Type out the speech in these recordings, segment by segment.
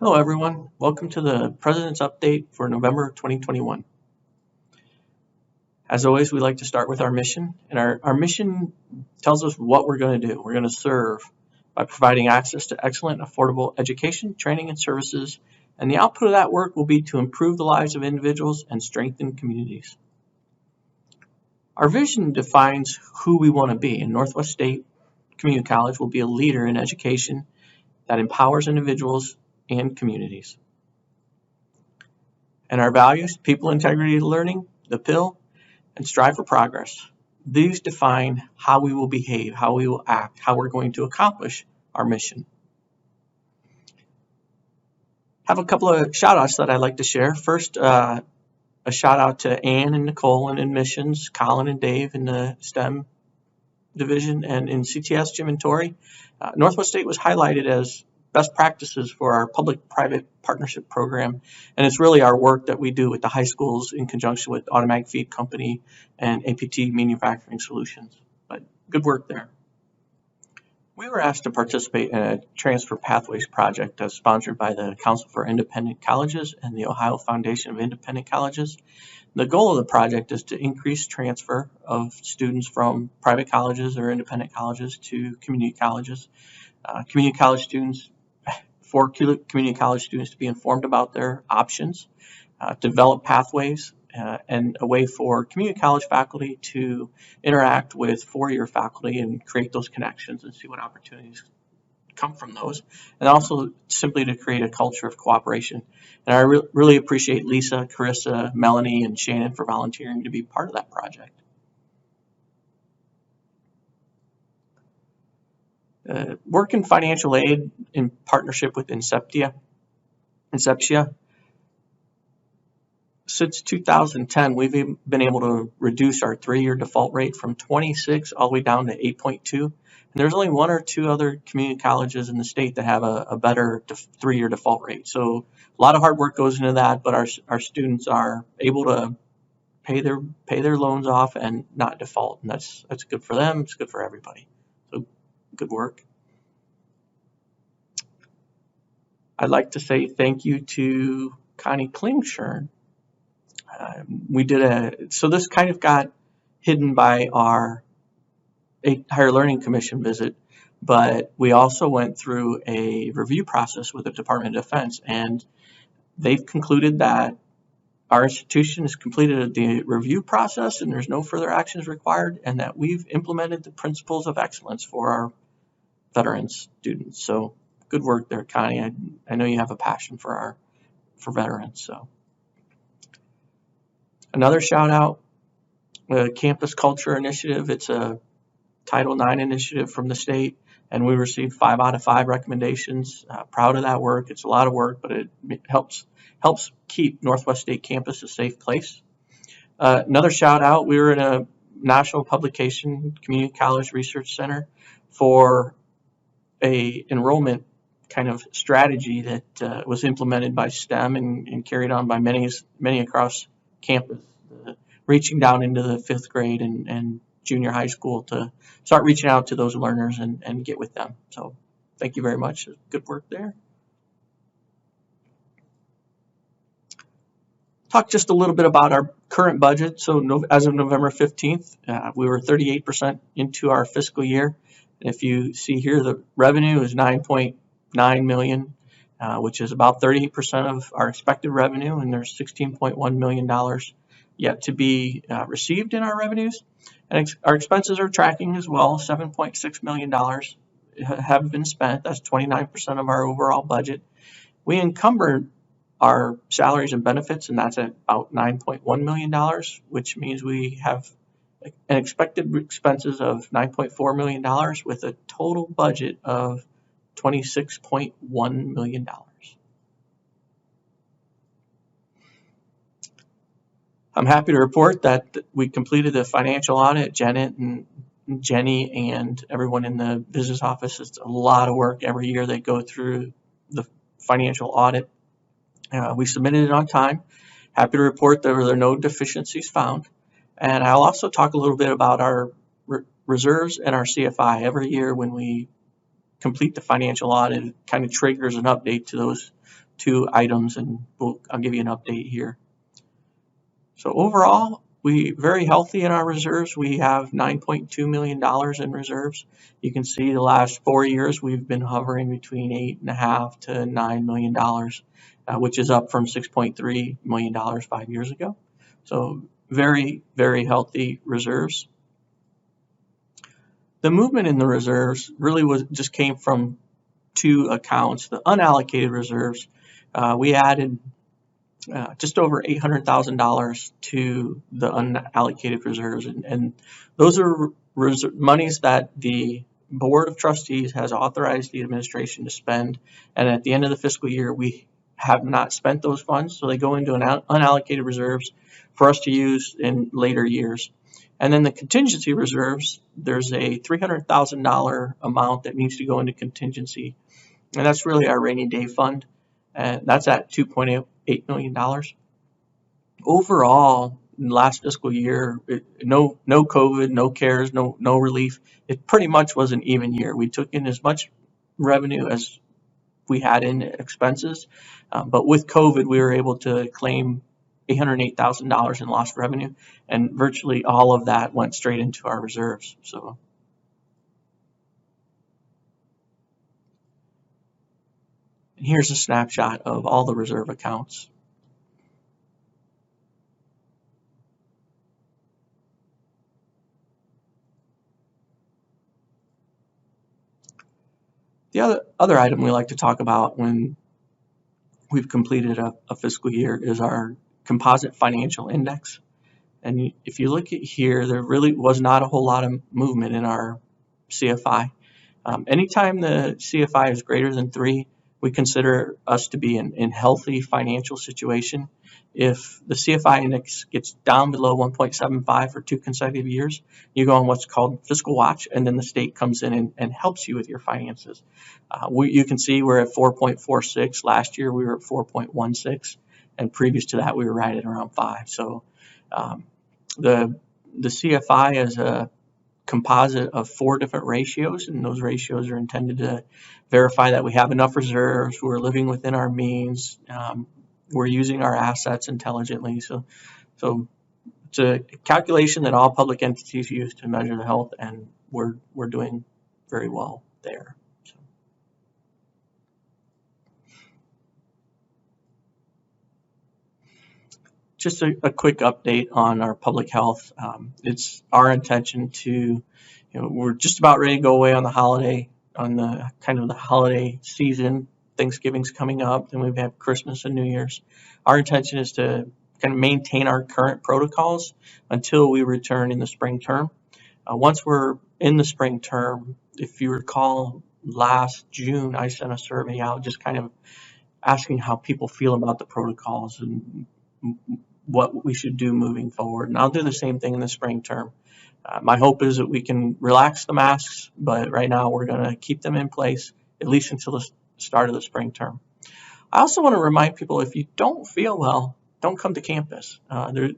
Hello everyone, welcome to the President's Update for November 2021. As always, we like to start with our mission, and our mission tells us what we're going to do. We're going to serve by providing access to excellent, affordable education, training, and services, and the output of that work will be to improve the lives of individuals and strengthen communities. Our vision defines who we want to be, and Northwest State Community College will be a leader in education that empowers individuals and communities. And our values: people, integrity, learning, the pill, and strive for progress. These define how we will behave, how we will act, how we're going to accomplish our mission. Have a couple of shout outs that I'd like to share. First, a shout out to Ann and Nicole in admissions, Colin and Dave in the STEM division, and in CTS, Jim and Tori. Northwest State was highlighted as best practices for our public-private partnership program, and it's really our work that we do with the high schools in conjunction with Automatic Feed Company and APT Manufacturing Solutions. But good work there. We were asked to participate in a transfer pathways project that's sponsored by the Council for Independent Colleges and the Ohio Foundation of Independent Colleges. The goal of the project is to increase transfer of students from private colleges or independent colleges to community colleges. Community college students to be informed about their options, develop pathways, and a way for community college faculty to interact with four-year faculty and create those connections and see what opportunities come from those, and also simply to create a culture of cooperation. And I really appreciate Lisa, Carissa, Melanie, and Shannon for volunteering to be part of that project. Work in financial aid in partnership with Inceptia. Since 2010, we've been able to reduce our 3-year default rate from 26 all the way down to 8.2. And there's only one or two other community colleges in the state that have a better 3-year default rate. So a lot of hard work goes into that, but our students are able to pay their loans off and not default, and that's good for them. It's good for everybody. So good work. I'd like to say thank you to Connie Klingshern. So this kind of got hidden by our Higher Learning Commission visit, but we also went through a review process with the Department of Defense, and they've concluded that our institution has completed the review process and there's no further actions required, and that we've implemented the principles of excellence for our veteran students. So good work there, Connie. I know you have a passion for veterans. So another shout out, the Campus Culture Initiative. It's a Title IX initiative from the state, and we received 5 out of 5 recommendations. Proud of that work. It's a lot of work, but it helps keep Northwest State Campus a safe place. Another shout out, we were in a national publication, Community College Research Center, for a enrollment kind of strategy that was implemented by STEM and carried on by many across campus, reaching down into the 5th grade and junior high school to start reaching out to those learners and get with them. So thank you very much. Good work there. Talk just a little bit about our current budget. So as of November 15th, we were 38% into our fiscal year. If you see here, the revenue is $9.9 million, which is about 38% of our expected revenue, and there's $16.1 million yet to be received in our revenues. And our expenses are tracking as well. $7.6 million have been spent. That's 29% of our overall budget. We encumbered our salaries and benefits, and that's at about $9.1 million, which means we have an expected expenses of $9.4 million with a total budget of $26.1 million. I'm happy to report that we completed the financial audit. Janet and Jenny and everyone in the business office, it's a lot of work every year. They go through the financial audit. We submitted it on time. Happy to report there were no deficiencies found. And I'll also talk a little bit about our reserves and our CFI. Every year when we complete the financial audit, it kind of triggers an update to two items, and I'll give you an update here. So overall, we very healthy in our reserves. We have $9.2 million in reserves. You can see the last 4 years we've been hovering between $8.5 to $9 million, which is up from $6.3 million 5 years ago. So very, very healthy reserves. The movement in the reserves really just came from two accounts. The unallocated reserves, we added just over $800,000 to the unallocated reserves, and those are monies that the Board of Trustees has authorized the administration to spend, and at the end of the fiscal year we have not spent those funds, so they go into an unallocated reserves for us to use in later years. And then the contingency reserves, there's a $300,000 amount that needs to go into contingency, and that's really our rainy day fund, and that's at $2.8 million. Overall, in the last fiscal year, no COVID, no CARES, no relief. It pretty much was an even year. We took in as much revenue as we had in expenses, but with COVID, we were able to claim $808,000 in lost revenue, and virtually all of that went straight into our reserves. So and here's a snapshot of all the reserve accounts. The other item we like to talk about when we've completed a fiscal year is our Composite Financial Index. And if you look at here, there really was not a whole lot of movement in our CFI. Anytime the CFI is greater than 3, we consider us to be in healthy financial situation. If the CFI index gets down below 1.75 for 2 consecutive years, you go on what's called fiscal watch, and then the state comes in and helps you with your finances. You can see we're at 4.46. Last year we were at 4.16, and previous to that we were right at around 5. So the CFI is a composite of 4 different ratios, and those ratios are intended to verify that we have enough reserves, we're living within our means, we're using our assets intelligently. So it's a calculation that all public entities use to measure the health, and we're doing very well there. So. Just a quick update on our public health. It's our intention to, we're just about ready to go away on the holiday, on the kind of the holiday season. Thanksgiving's coming up, then we have Christmas and New Year's. Our intention is to kind of maintain our current protocols until we return in the spring term. Once we're in the spring term, if you recall, last June I sent a survey out just kind of asking how people feel about the protocols and what we should do moving forward. And I'll do the same thing in the spring term. My hope is that we can relax the masks, but right now we're going to keep them in place at least until the start of the spring term. I also want to remind people, if you don't feel well, don't come to campus.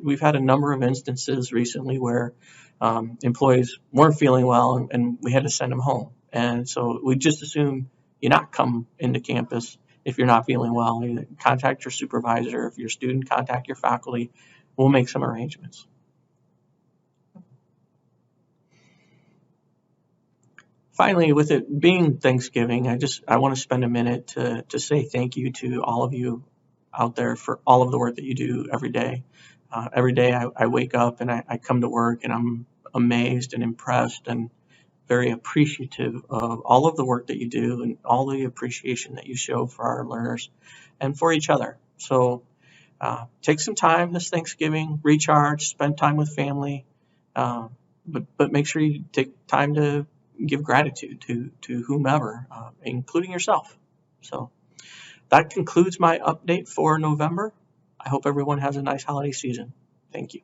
We've had a number of instances recently where employees weren't feeling well and we had to send them home. And so we just assume you not come into campus if you're not feeling well. You contact your supervisor. If you're a student, contact your faculty. We'll make some arrangements. Finally, with it being Thanksgiving, I want to spend a minute to say thank you to all of you out there for all of the work that you do every day. Every day I wake up and I come to work and I'm amazed and impressed and very appreciative of all of the work that you do and all the appreciation that you show for our learners and for each other. So take some time this Thanksgiving, recharge, spend time with family, but make sure you take time to give gratitude to whomever, including yourself. So that concludes my update for November. I hope everyone has a nice holiday season. Thank you.